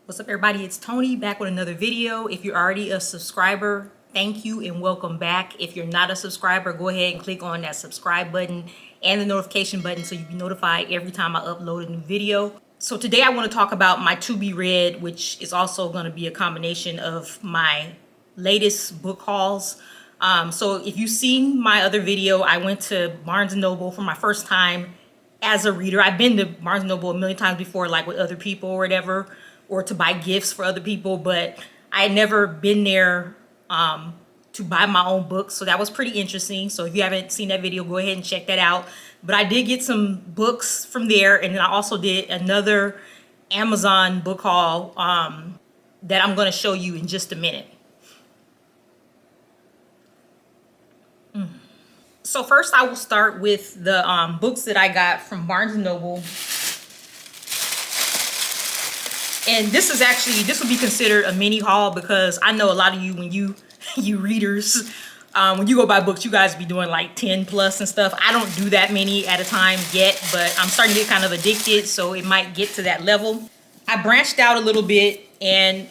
What's up, everybody? It's Tony back with another video. If you're already a subscriber, thank you and welcome back. If you're not a subscriber, go ahead and click on that subscribe button and the notification button so you can be notified every time I upload a new video. So today I want to talk about my to be read, which is also going to be a combination of my latest book hauls. So if you've seen my other video, I went to Barnes & Noble for my first time as a reader. I've been to Barnes & Noble a million times before, like with other people or whatever, or to buy gifts for other people, but I had never been there to buy my own books. So that was pretty interesting. So if you haven't seen that video, go ahead and check that out. But I did get some books from there, and then I also did another Amazon book haul that I'm going to show you in just a minute. So first I will start with the books that I got from Barnes & Noble. And this would be considered a mini haul because I know a lot of you, when you readers, when you go buy books, you guys be doing like 10 plus and stuff. I don't do that many at a time yet, but I'm starting to get kind of addicted, so it might get to that level. I branched out a little bit, and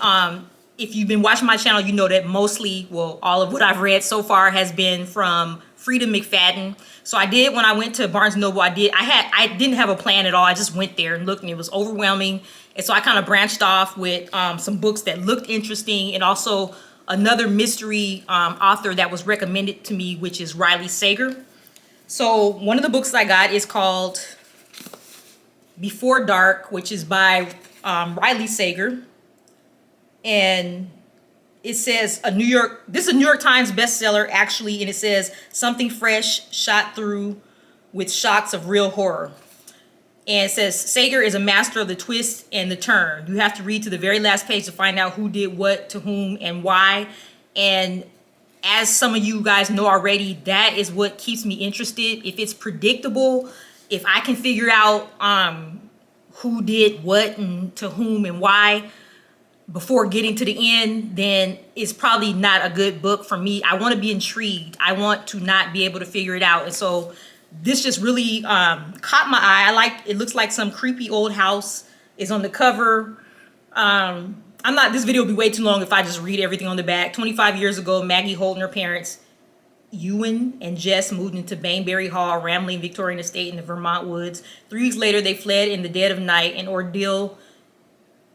if you've been watching my channel, you know that mostly, well, all of what I've read so far has been from Freida McFadden. So I did, when I went to Barnes & Noble, I didn't have a plan at all. I just went there and looked, and it was overwhelming. And so I kind of branched off with some books that looked interesting, and also another mystery author that was recommended to me, which is Riley Sager. So one of the books I got is called Before Dark, which is by Riley Sager. And it says this is a New York Times bestseller, actually, and it says something fresh shot through with shocks of real horror. And it says Sager is a master of the twist and the turn. You have to read to the very last page to find out who did what to whom and why. And as some of you guys know already, that is what keeps me interested. If it's predictable, if I can figure out who did what and to whom and why before getting to the end, then it's probably not a good book for me. I want to be intrigued. I want to not be able to figure it out. And so this just really caught my eye. It looks like some creepy old house is on the cover. This video will be way too long if I just read everything on the back. 25 years ago, Maggie Holt and her parents, Ewan and Jess, moved into Bainbury Hall, a rambling Victorian estate in the Vermont woods. 3 weeks later, they fled in the dead of night, an ordeal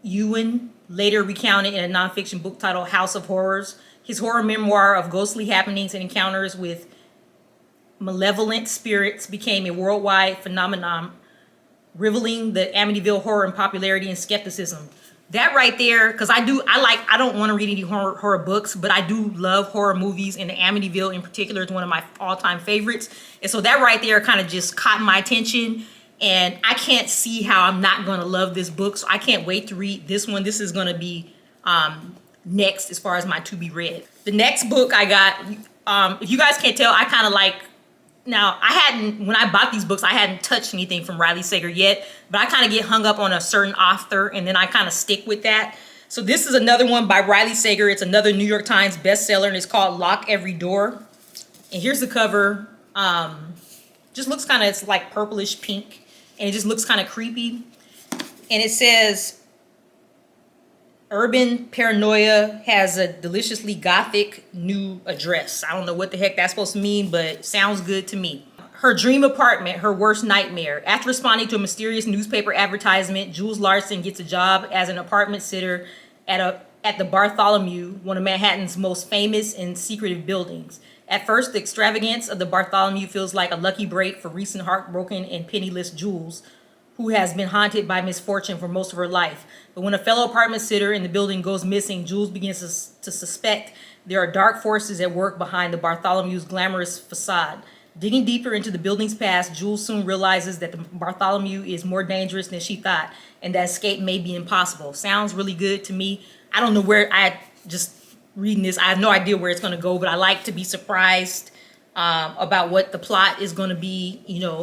Ewan later recounted in a nonfiction book titled House of Horrors. His horror memoir of ghostly happenings and encounters with malevolent spirits became a worldwide phenomenon, rivaling the Amityville horror in popularity and skepticism. That right there, because I don't want to read any horror books, but I do love horror movies, and the Amityville in particular is one of my all-time favorites. And so that right there kind of just caught my attention, and I can't see how I'm not going to love this book. So I can't wait to read this one. This is going to be next as far as my to be read. The next book I got, if you guys can't tell, I kind of like, now, when I bought these books, I hadn't touched anything from Riley Sager yet, but I kind of get hung up on a certain author, and then I kind of stick with that. So this is another one by Riley Sager. It's another New York Times bestseller, and it's called Lock Every Door. And here's the cover. Just looks kind of, it's like purplish pink, and it just looks kind of creepy. And it says, Urban Paranoia has a deliciously gothic new address. I don't know what the heck that's supposed to mean, but it sounds good to me. Her dream apartment, her worst nightmare. After responding to a mysterious newspaper advertisement, Jules Larson gets a job as an apartment sitter at the Bartholomew, one of Manhattan's most famous and secretive buildings. At first, the extravagance of the Bartholomew feels like a lucky break for recent heartbroken and penniless Jules, who has been haunted by misfortune for most of her life. But when a fellow apartment sitter in the building goes missing, Jules begins to suspect there are dark forces at work behind the Bartholomew's glamorous facade. Digging deeper into the building's past, Jules soon realizes that the Bartholomew is more dangerous than she thought, and that escape may be impossible. Sounds really good to me. I don't know where, reading this, I have no idea where it's going to go, but I like to be surprised about what the plot is going to be,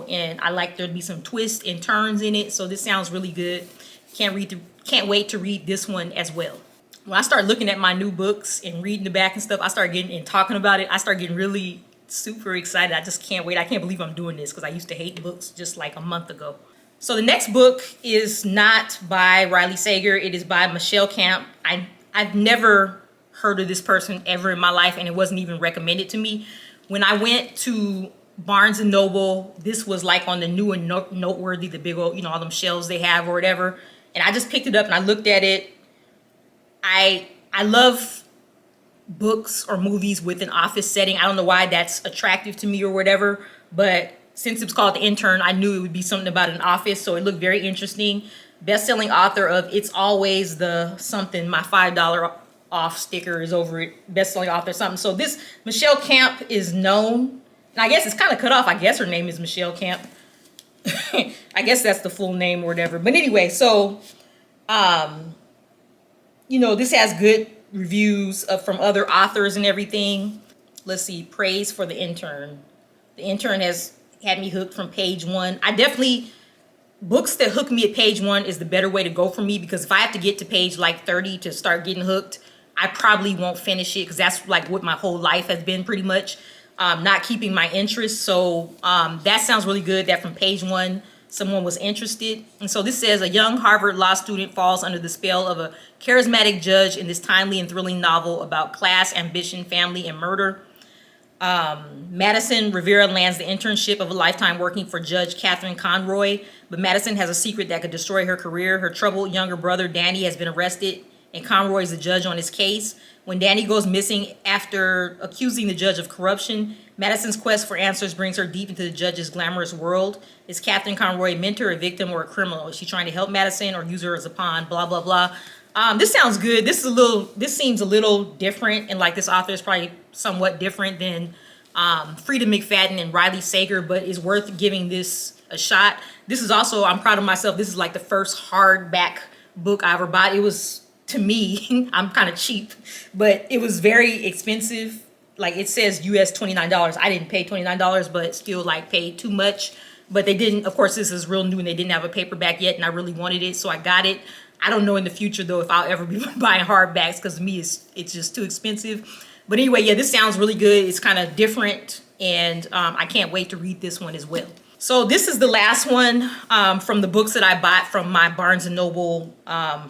and I like there to be some twists and turns in it. So this sounds really good. Can't wait to read this one as well. When I start looking at my new books and reading the back and stuff, I start getting and talking about it. I start getting really super excited. I just can't wait. I can't believe I'm doing this because I used to hate books just like a month ago. So the next book is not by Riley Sager. It is by Michelle Camp. I've never heard of this person ever in my life, and it wasn't even recommended to me. When I went to Barnes and Noble, this was like on the new and noteworthy, the big old, all them shelves they have or whatever. And I just picked it up and I looked at it. I love books or movies with an office setting. I don't know why that's attractive to me or whatever, but since it's called The Intern, I knew it would be something about an office, so it looked very interesting. Best-selling author of It's Always the Something. My $5 off sticker is over it. Best-selling author something. So this Michelle Camp is known, and I guess it's kind of cut off. I guess her name is Michelle Camp. I guess that's the full name or whatever. But anyway, so this has good reviews from other authors and everything. Let's see, praise for The Intern. The Intern has had me hooked from page one. Books that hook me at page one is the better way to go for me, because if I have to get to page like 30 to start getting hooked, I probably won't finish it, because that's like what my whole life has been pretty much, not keeping my interest. So that sounds really good that from page one, someone was interested. And so this says, a young Harvard law student falls under the spell of a charismatic judge in this timely and thrilling novel about class, ambition, family, and murder. Madison Rivera lands the internship of a lifetime working for Judge Catherine Conroy, but Madison has a secret that could destroy her career. Her troubled younger brother Danny has been arrested, and Conroy is the judge on his case. When Danny goes missing after accusing the judge of corruption, Madison's quest for answers brings her deep into the judge's glamorous world. Is Catherine Conroy a mentor, a victim, or a criminal? Is she trying to help Madison or use her as a pawn? Blah, blah, blah. This sounds good. This seems a little different, and like this author is probably somewhat different than Frida McFadden and Riley Sager, but it's worth giving this a shot. This is also, I'm proud of myself, this is like the first hardback book I ever bought. It was, to me, I'm kind of cheap, but it was very expensive. Like it says US $29. I didn't pay $29, but still like paid too much. But they didn't, of course, this is real new and they didn't have a paperback yet, and I really wanted it, so I got it. I don't know in the future though if I'll ever be buying hardbacks, because to me it's just too expensive. But anyway, yeah, this sounds really good. It's kind of different, and I can't wait to read this one as well. So this is the last one from the books that I bought from my Barnes & Noble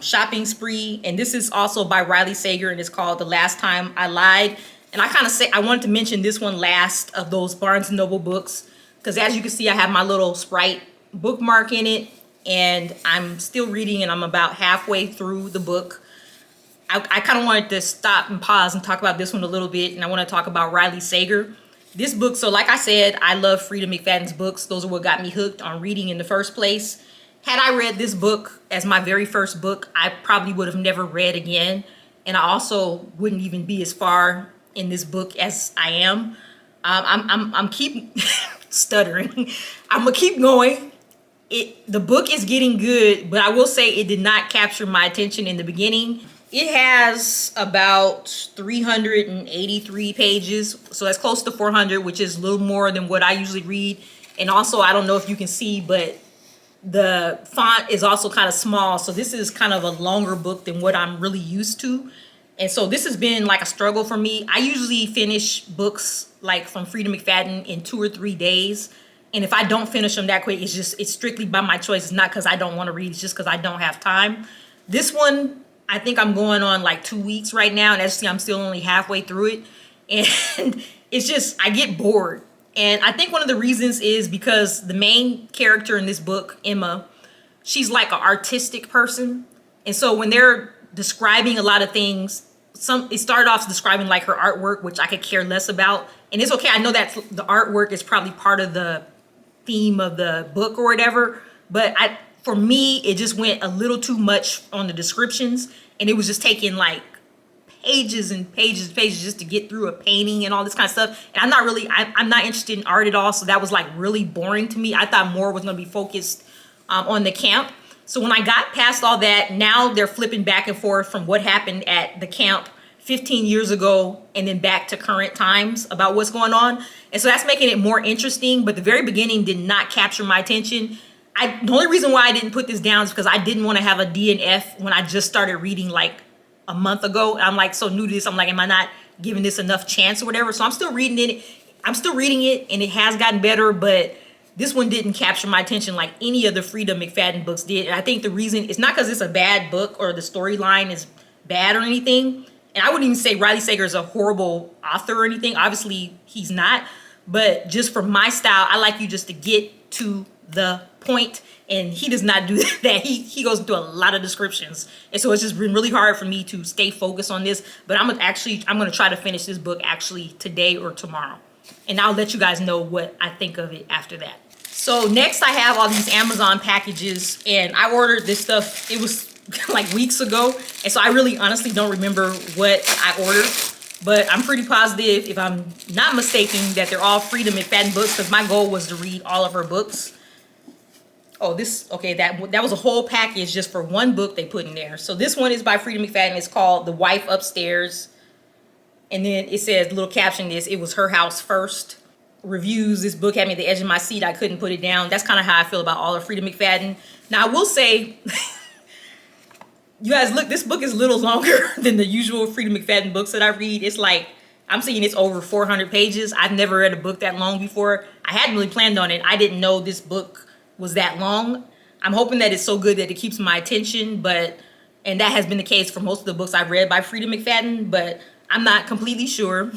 shopping spree. And this is also by Riley Sager, and it's called The Last Time I Lied. And I wanted to mention this one last of those Barnes & Noble books, because as you can see, I have my little Sprite bookmark in it, and I'm still reading, and I'm about halfway through the book. I kind of wanted to stop and pause and talk about this one a little bit, and I want to talk about Riley Sager. This book, so like I said, I love Frida McFadden's books. Those are what got me hooked on reading in the first place. Had I read this book as my very first book, I probably would have never read again, and I also wouldn't even be as far in this book as I am. I'm keep stuttering. I'm gonna keep going. The book is getting good, but I will say it did not capture my attention in the beginning. It has about 383 pages, so that's close to 400, which is a little more than what I usually read. And also, I don't know if you can see, but the font is also kind of small, so this is kind of a longer book than what I'm really used to. And so this has been like a struggle for me. I usually finish books like from Frida McFadden in 2 or 3 days. And if I don't finish them that quick, it's strictly by my choice. It's not because I don't want to read. It's just because I don't have time. This one, I think I'm going on like 2 weeks right now. And as you see, I'm still only halfway through it. And it's just, I get bored. And I think one of the reasons is because the main character in this book, Emma, she's like an artistic person. And so when they're describing a lot of things, it started off describing like her artwork, which I could care less about. And it's okay. I know that the artwork is probably part of the theme of the book or whatever. But for me, it just went a little too much on the descriptions. And it was just taking like pages and pages and pages just to get through a painting and all this kind of stuff. And I'm not interested in art at all. So that was like really boring to me. I thought more was going to be focused on the camp. So when I got past all that, now they're flipping back and forth from what happened at the camp 15 years ago and then back to current times about what's going on. And so that's making it more interesting. But the very beginning did not capture my attention. The only reason why I didn't put this down is because I didn't want to have a D and F when I just started reading like a month ago. I'm like so new to this. I'm like, am I not giving this enough chance or whatever? So I'm still reading it. And it has gotten better, but this one didn't capture my attention like any of the Frida McFadden books did. And I think the reason, it's not because it's a bad book or the storyline is bad or anything. And I wouldn't even say Riley Sager is a horrible author or anything. Obviously, he's not. But just for my style, I like you just to get to the point. And he does not do that. He goes into a lot of descriptions. And so it's just been really hard for me to stay focused on this. But I'm going to try to finish this book actually today or tomorrow. And I'll let you guys know what I think of it after that. So next I have all these Amazon packages. And I ordered this stuff. It was like weeks ago. And so I really honestly don't remember what I ordered. But I'm pretty positive, if I'm not mistaken, that they're all Frida McFadden books, because my goal was to read all of her books. Oh, okay, that was a whole package just for one book they put in there. So this one is by Frida McFadden. It's called The Wife Upstairs. And then it says, little caption this, it was her house first. Reviews, this book had me at the edge of my seat. I couldn't put it down. That's kind of how I feel about all of Frida McFadden. Now, I will say, you guys, look, this book is a little longer than the usual Frida McFadden books that I read. It's like, I'm seeing it's over 400 pages. I've never read a book that long before. I hadn't really planned on it. I didn't know this book was that long. I'm hoping that it's so good that it keeps my attention, and that has been the case for most of the books I've read by Frida McFadden, but I'm not completely sure.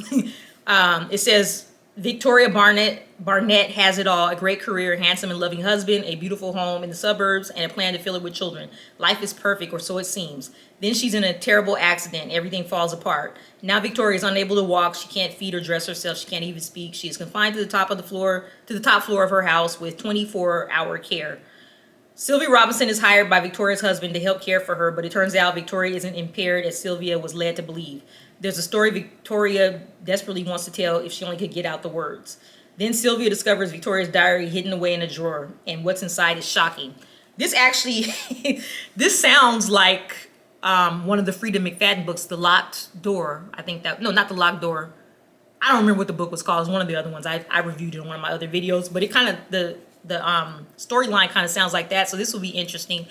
It says, Victoria Barnett has it all: a great career, handsome and loving husband, a beautiful home in the suburbs, and a plan to fill it with children. Life is perfect, or so it seems. Then she's in a terrible accident. Everything falls apart. Now Victoria is unable to walk. She can't feed or dress herself. She can't even speak. She is confined to the top floor of her house with 24-hour care. Sylvia Robinson is hired by Victoria's husband to help care for her, but it turns out Victoria isn't impaired as Sylvia was led to believe. There's a story Victoria desperately wants to tell if she only could get out the words. Then Sylvia discovers Victoria's diary hidden away in a drawer, and what's inside is shocking. This actually, this sounds like one of the Frida McFadden books, The Locked Door. I think that, no, not The Locked Door. I don't remember what the book was called. It was one of the other ones. I reviewed it in one of my other videos, but it kind of, the storyline kind of sounds like that, so this will be interesting.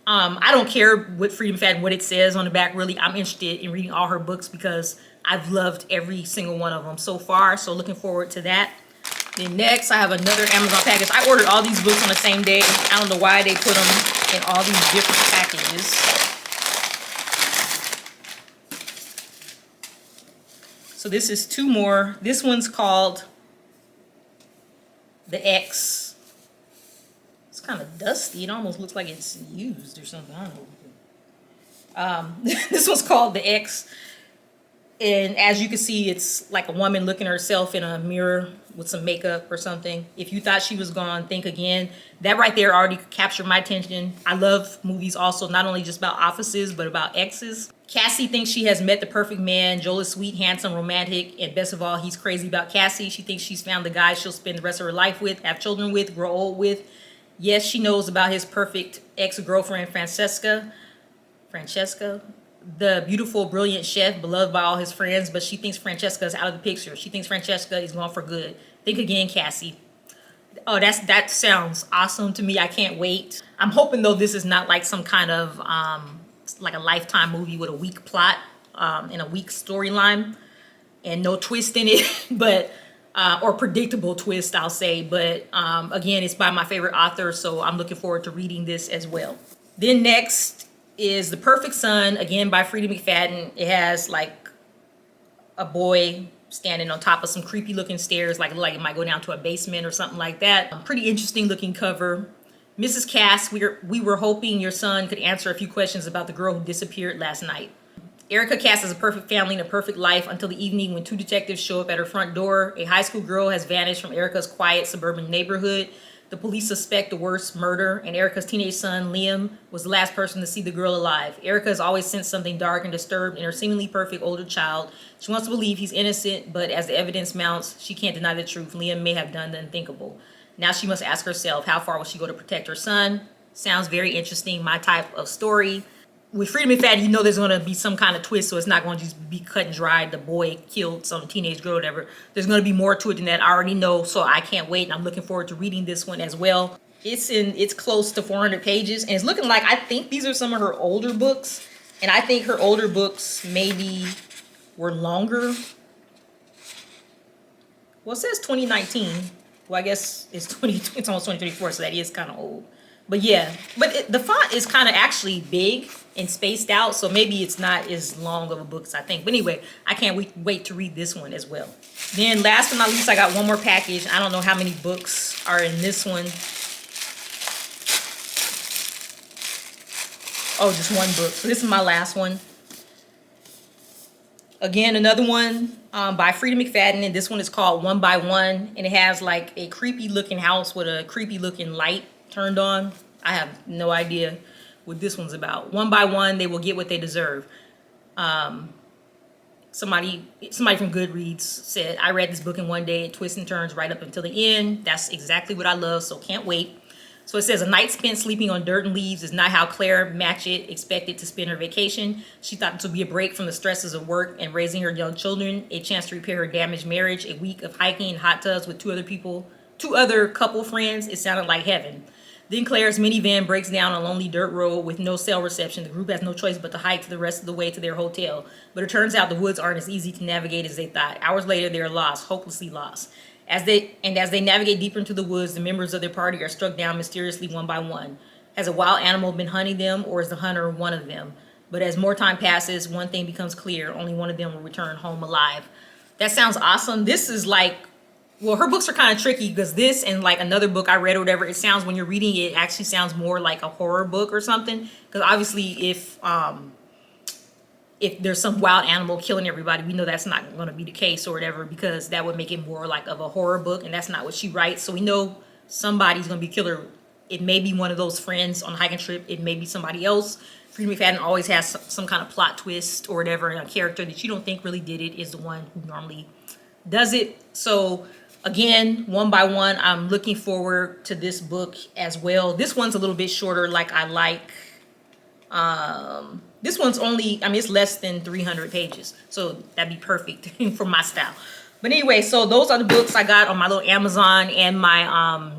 I don't care what Frida McFadden, what it says on the back, really. I'm interested in reading all her books because I've loved every single one of them so far, so looking forward to that. Then next, I have another Amazon package. I ordered all these books on the same day. I don't know why they put them in all these different packages. So this is two more. This one's called The X. It's kind of dusty. It almost looks like it's used or something. I don't know. This one's called The X. And as you can see, it's like a woman looking at herself in a mirror with some makeup or something. If you thought she was gone, think again. That right there already captured my attention. I love movies also, not only just about offices, but about exes. Cassie thinks she has met the perfect man. Joel is sweet, handsome, romantic, and best of all, he's crazy about Cassie. She thinks she's found the guy she'll spend the rest of her life with, have children with, grow old with. Yes, she knows about his perfect ex-girlfriend, Francesca, the beautiful, brilliant chef, beloved by all his friends, but she thinks Francesca is out of the picture. She thinks Francesca is gone for good. Think again, Cassie. Oh, that sounds awesome to me. I can't wait. I'm hoping, though, this is not like some kind of, like a Lifetime movie with a weak plot and a weak storyline and no twist in it, but... or predictable twist, I'll say. But again, it's by my favorite author, so I'm looking forward to reading this as well. Then next is The Perfect Son, again by Frida McFadden. It has like a boy standing on top of some creepy looking stairs, like it might go down to a basement or something like that. Pretty interesting looking cover. Mrs. Cass, we were hoping your son could answer a few questions about the girl who disappeared last night. Erica Cass has a perfect family and a perfect life until the evening when two detectives show up at her front door. A high school girl has vanished from Erica's quiet suburban neighborhood. The police suspect the worst murder, and Erica's teenage son, Liam, was the last person to see the girl alive. Erica has always sensed something dark and disturbed in her seemingly perfect older child. She wants to believe he's innocent, but as the evidence mounts, she can't deny the truth. Liam may have done the unthinkable. Now she must ask herself, how far will she go to protect her son? Sounds very interesting, my type of story. With Frida McFadden, you know there's going to be some kind of twist, so it's not going to just be cut and dry. The boy killed some teenage girl or whatever. There's going to be more to it than that. I already know, so I can't wait, and I'm looking forward to reading this one as well. It's close to 400 pages, and it's looking like, I think these are some of her older books, and I think her older books maybe were longer. Well, it says 2019. Well, I guess it's it's almost 2024, so that is kind of old. But yeah, but the font is kind of actually big and spaced out, so maybe it's not as long of a book as I think. But anyway, I can't wait to read this one as well. Then last but not least, I got one more package. I don't know how many books are in this one. Oh, just one book. So this is my last one. Again, another one by Frida McFadden, and this one is called One by One, and it has like a creepy looking house with a creepy looking light turned on. I have no idea what this one's about. One by one, they will get what they deserve. Somebody from Goodreads said, I read this book in one day. It twists and turns right up until the end. That's exactly what I love, so can't wait. So it says, a night spent sleeping on dirt and leaves is not how Claire Matchett expected to spend her vacation. She thought it would be a break from the stresses of work and raising her young children, a chance to repair her damaged marriage, a week of hiking in hot tubs with two other couple friends. It sounded like heaven. Then Claire's minivan breaks down on a lonely dirt road with no cell reception. The group has no choice but to hike the rest of the way to their hotel. But it turns out the woods aren't as easy to navigate as they thought. Hours later, they're lost, hopelessly lost. As they navigate deeper into the woods, the members of their party are struck down mysteriously one by one. Has a wild animal been hunting them, or is the hunter one of them? But as more time passes, one thing becomes clear. Only one of them will return home alive. That sounds awesome. This is like, well, her books are kind of tricky because this and like another book I read or whatever, it sounds, when you're reading it, it actually sounds more like a horror book or something. Because obviously if there's some wild animal killing everybody, we know that's not going to be the case or whatever, because that would make it more like of a horror book, and that's not what she writes. So we know somebody's going to be killer. It may be one of those friends on a hiking trip. It may be somebody else. Frida McFadden always has some kind of plot twist or whatever, and a character that you don't think really did it is the one who normally does it. So again, one by one, I'm looking forward to this book as well. This one's a little bit shorter, like I like. This one's only, I mean, it's less than 300 pages. So that'd be perfect for my style. But anyway, so those are the books I got on my little Amazon and my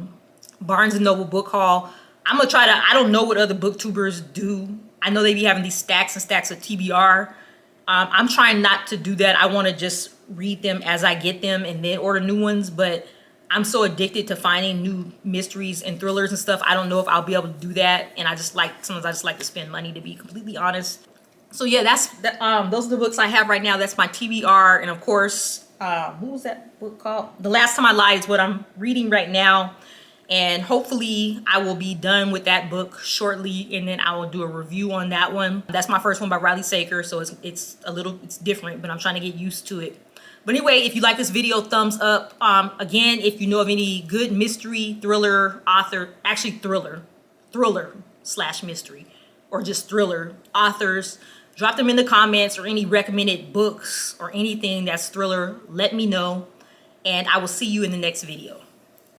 Barnes & Noble book haul. I'm going to try to, I don't know what other booktubers do. I know they be having these stacks and stacks of TBR. I'm trying not to do that. I want to just read them as I get them and then order new ones. But I'm so addicted to finding new mysteries and thrillers and stuff. I don't know if I'll be able to do that. And sometimes I just like to spend money, to be completely honest. So yeah, those are the books I have right now. That's my TBR. And of course, what was that book called? The Last Time I Lied is what I'm reading right now. And hopefully I will be done with that book shortly, and then I will do a review on that one. That's my first one by Riley Sager, so it's different, but I'm trying to get used to it. But anyway, if you like this video, thumbs up. Again, if you know of any good mystery, thriller, thriller/mystery, or just thriller authors, drop them in the comments, or any recommended books or anything that's thriller, let me know. And I will see you in the next video.